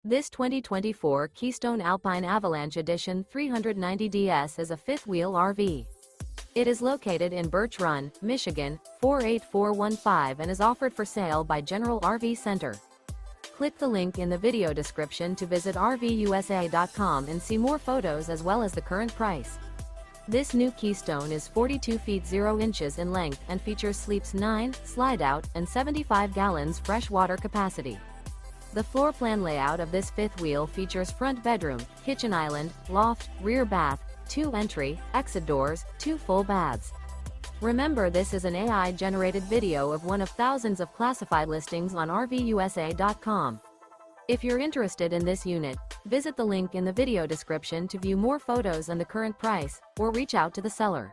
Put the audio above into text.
This 2024 Keystone Alpine Avalanche Edition 390DS is a fifth-wheel RV. It is located in Birch Run, Michigan, 48415 and is offered for sale by General RV Center. Click the link in the video description to visit RVUSA.com and see more photos as well as the current price. This new Keystone is 42 feet 0 inches in length and features sleeps 9, slide-out, and 75 gallons fresh water capacity. The floor plan layout of this fifth wheel features front bedroom, kitchen island, loft, rear bath, 2 entry, exit doors, 2 full baths. Remember, this is an AI-generated video of one of thousands of classified listings on RVUSA.com. If you're interested in this unit, visit the link in the video description to view more photos and the current price, or reach out to the seller.